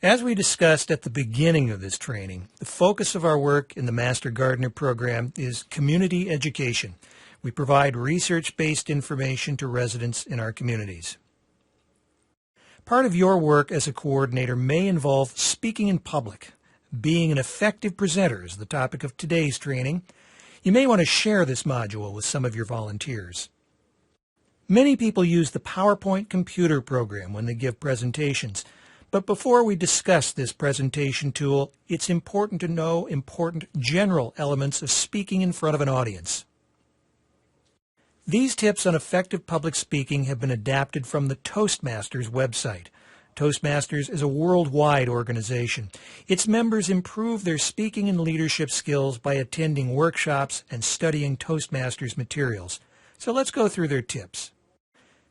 As we discussed at the beginning of this training, the focus of our work in the Master Gardener program is community education. We provide research-based information to residents in our communities. Part of your work as a coordinator may involve speaking in public. Being an effective presenter is the topic of today's training. You may want to share this module with some of your volunteers. Many people use the PowerPoint computer program when they give presentations. But before we discuss this presentation tool, it's important to know important general elements of speaking in front of an audience. These tips on effective public speaking have been adapted from the Toastmasters website. Toastmasters is a worldwide organization. Its members improve their speaking and leadership skills by attending workshops and studying Toastmasters materials. So let's go through their tips.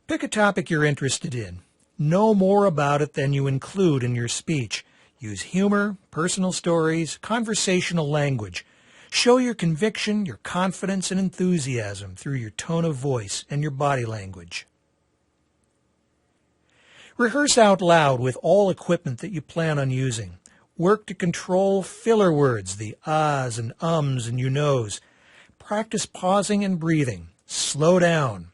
Pick a topic you're interested in. Know more about it than you include in your speech. Use humor, personal stories, conversational language. Show your conviction, your confidence, and enthusiasm through your tone of voice and your body language. Rehearse out loud with all equipment that you plan on using. Work to control filler words, the ahs and ums and you knows. Practice pausing and breathing. Slow down.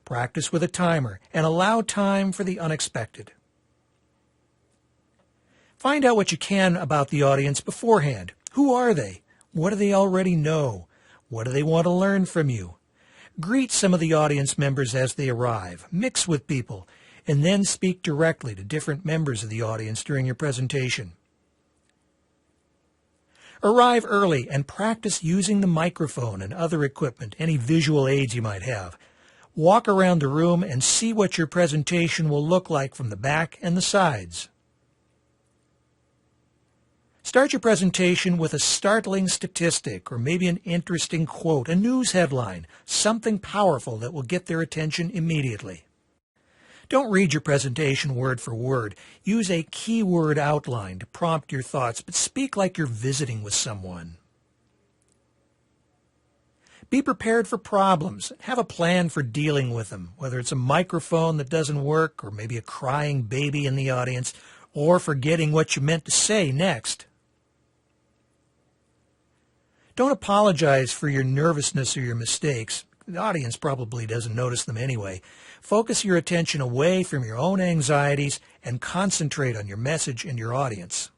Practice with a timer, and allow time for the unexpected. Find out what you can about the audience beforehand. Who are they? What do they already know? What do they want to learn from you? Greet some of the audience members as they arrive. Mix with people, and then speak directly to different members of the audience during your presentation. Arrive early and practice using the microphone and other equipment, any visual aids you might have. Walk around the room and see what your presentation will look like from the back and the sides. Start your presentation with a startling statistic or maybe an interesting quote, a news headline, something powerful that will get their attention immediately. Don't read your presentation word for word. Use a keyword outline to prompt your thoughts, but speak like you're visiting with someone. Be prepared for problems. Have a plan for dealing with them, whether it's a microphone that doesn't work or maybe a crying baby in the audience or forgetting what you meant to say next. Don't apologize for your nervousness or your mistakes. The audience probably doesn't notice them anyway. Focus your attention away from your own anxieties and concentrate on your message and your audience.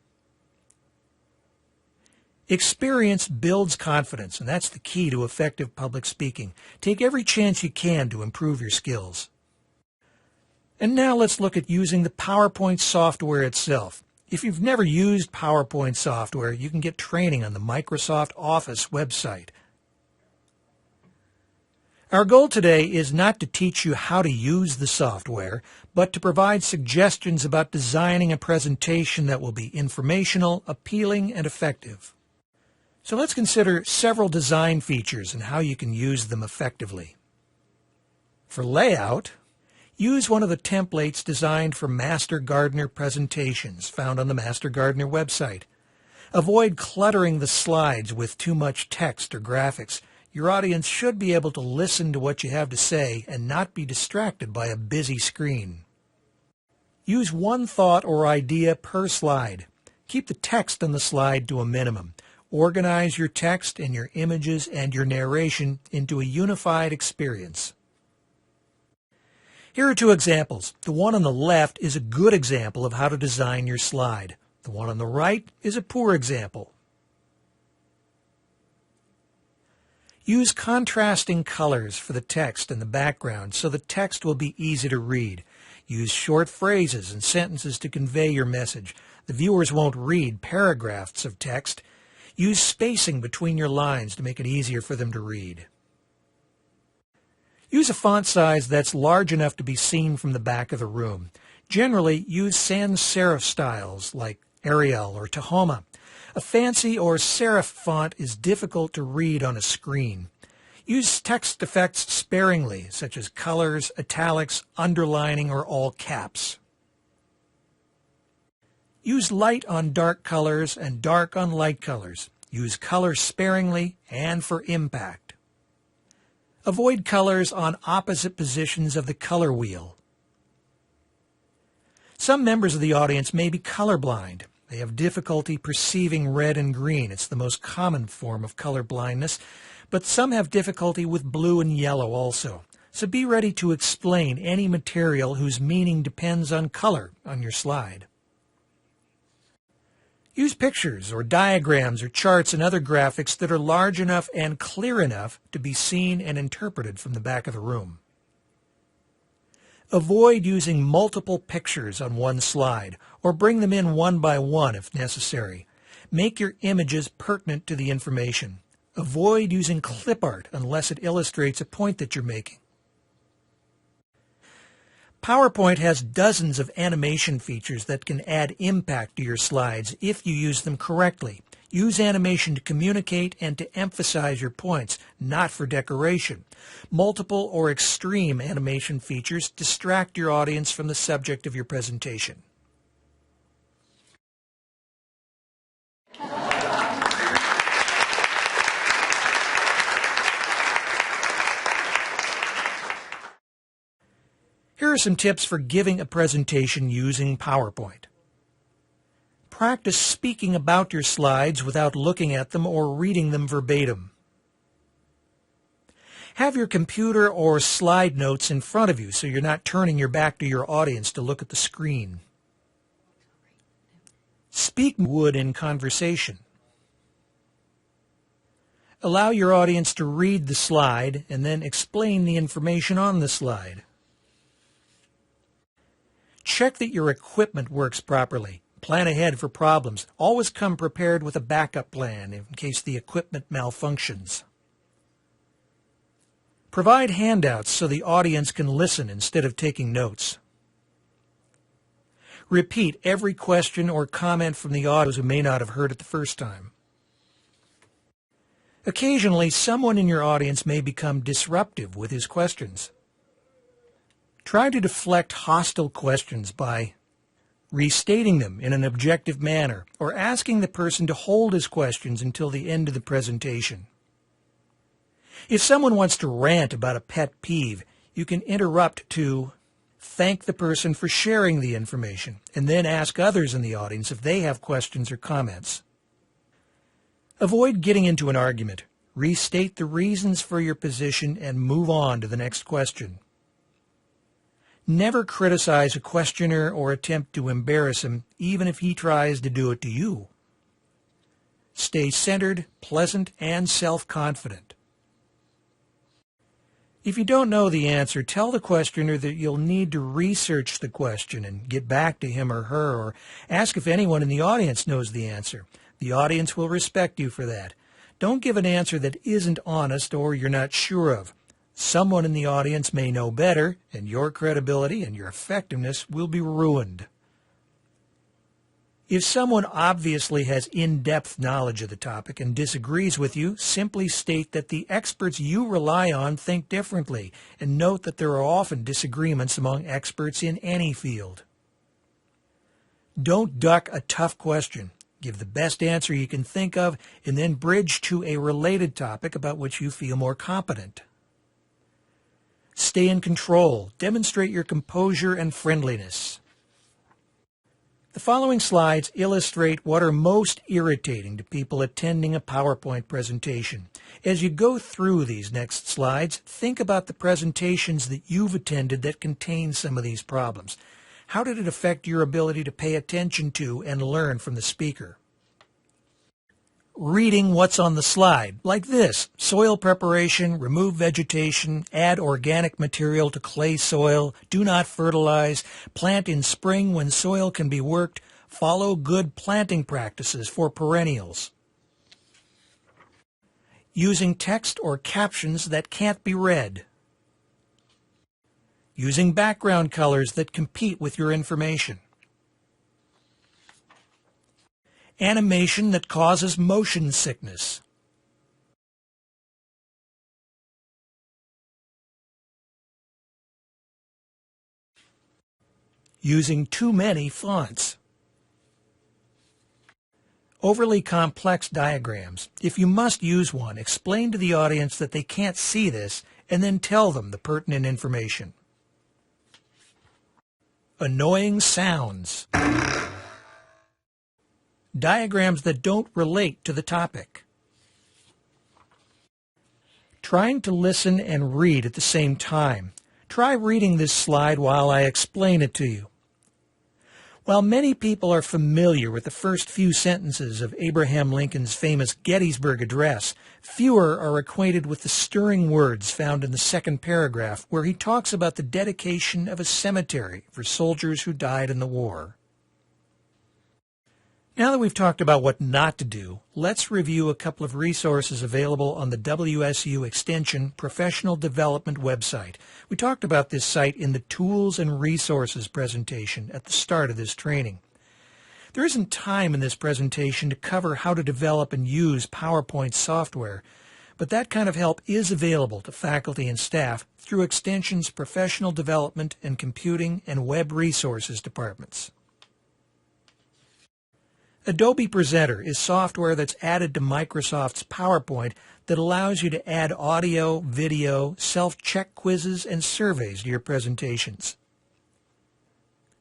Experience builds confidence, and that's the key to effective public speaking. Take every chance you can to improve your skills. And now let's look at using the PowerPoint software itself. If you've never used PowerPoint software, you can get training on the Microsoft Office website. Our goal today is not to teach you how to use the software, but to provide suggestions about designing a presentation that will be informational, appealing, and effective. So let's consider several design features and how you can use them effectively. For layout, use one of the templates designed for Master Gardener presentations found on the Master Gardener website. Avoid cluttering the slides with too much text or graphics. Your audience should be able to listen to what you have to say and not be distracted by a busy screen. Use one thought or idea per slide. Keep the text on the slide to a minimum. Organize your text and your images and your narration into a unified experience. Here are two examples. The one on the left is a good example of how to design your slide. The one on the right is a poor example. Use contrasting colors for the text and the background so the text will be easy to read. Use short phrases and sentences to convey your message. The viewers won't read paragraphs of text. Use spacing between your lines to make it easier for them to read. Use a font size that's large enough to be seen from the back of the room. Generally, use sans serif styles like Arial or Tahoma. A fancy or serif font is difficult to read on a screen. Use text effects sparingly, such as colors, italics, underlining, or all caps. Use light on dark colors and dark on light colors. Use color sparingly and for impact. Avoid colors on opposite positions of the color wheel. Some members of the audience may be colorblind. They have difficulty perceiving red and green. It's the most common form of color blindness, but some have difficulty with blue and yellow also. So be ready to explain any material whose meaning depends on color on your slide. Use pictures or diagrams or charts and other graphics that are large enough and clear enough to be seen and interpreted from the back of the room. Avoid using multiple pictures on one slide, or bring them in one by one if necessary. Make your images pertinent to the information. Avoid using clip art unless it illustrates a point that you're making. PowerPoint has dozens of animation features that can add impact to your slides if you use them correctly. Use animation to communicate and to emphasize your points, not for decoration. Multiple or extreme animation features distract your audience from the subject of your presentation. Here are some tips for giving a presentation using PowerPoint. Practice speaking about your slides without looking at them or reading them verbatim. Have your computer or slide notes in front of you so you're not turning your back to your audience to look at the screen. Speak wood in conversation. Allow your audience to read the slide and then explain the information on the slide. Check that your equipment works properly. Plan ahead for problems. Always come prepared with a backup plan in case the equipment malfunctions. Provide handouts so the audience can listen instead of taking notes. Repeat every question or comment from the audience who may not have heard it the first time. Occasionally, someone in your audience may become disruptive with his questions. Try to deflect hostile questions by restating them in an objective manner or asking the person to hold his questions until the end of the presentation. If someone wants to rant about a pet peeve, you can interrupt to thank the person for sharing the information and then ask others in the audience if they have questions or comments. Avoid getting into an argument. Restate the reasons for your position and move on to the next question. Never criticize a questioner or attempt to embarrass him, even if he tries to do it to you. Stay centered, pleasant, and self-confident. If you don't know the answer, tell the questioner that you'll need to research the question and get back to him or her, or ask if anyone in the audience knows the answer. The audience will respect you for that. Don't give an answer that isn't honest or you're not sure of. Someone in the audience may know better, and your credibility and your effectiveness will be ruined. If someone obviously has in-depth knowledge of the topic and disagrees with you, simply state that the experts you rely on think differently, and note that there are often disagreements among experts in any field. Don't duck a tough question. Give the best answer you can think of, and then bridge to a related topic about which you feel more competent. Stay in control. Demonstrate your composure and friendliness. The following slides illustrate what are most irritating to people attending a PowerPoint presentation. As you go through these next slides, think about the presentations that you've attended that contain some of these problems. How did it affect your ability to pay attention to and learn from the speaker? Reading what's on the slide, like this: soil preparation, remove vegetation, add organic material to clay soil, do not fertilize, plant in spring when soil can be worked, follow good planting practices for perennials. Using text or captions that can't be read. Using background colors that compete with your information. Animation that causes motion sickness. Using too many fonts. Overly complex diagrams. If you must use one, explain to the audience that they can't see this and then tell them the pertinent information. Annoying sounds. diagrams that don't relate to the topic. Trying to listen and read at the same time. Try reading this slide while I explain it to you. While many people are familiar with the first few sentences of Abraham Lincoln's famous Gettysburg Address, fewer are acquainted with the stirring words found in the second paragraph where he talks about the dedication of a cemetery for soldiers who died in the war. Now that we've talked about what not to do, let's review a couple of resources available on the WSU Extension Professional Development website. We talked about this site in the Tools and Resources presentation at the start of this training. There isn't time in this presentation to cover how to develop and use PowerPoint software, but that kind of help is available to faculty and staff through Extension's Professional Development and Computing and Web Resources departments. Adobe Presenter is software that's added to Microsoft's PowerPoint that allows you to add audio, video, self-check quizzes, and surveys to your presentations.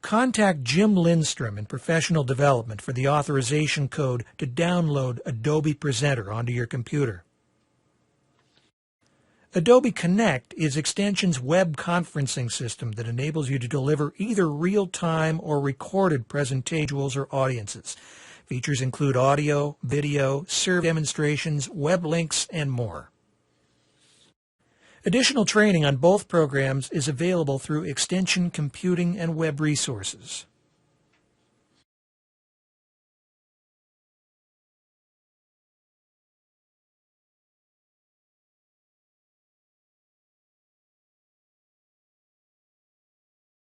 Contact Jim Lindstrom in Professional Development for the authorization code to download Adobe Presenter onto your computer. Adobe Connect is Extension's web conferencing system that enables you to deliver either real-time or recorded presentations or audiences. Features include audio, video, survey demonstrations, web links, and more. Additional training on both programs is available through Extension Computing and Web Resources.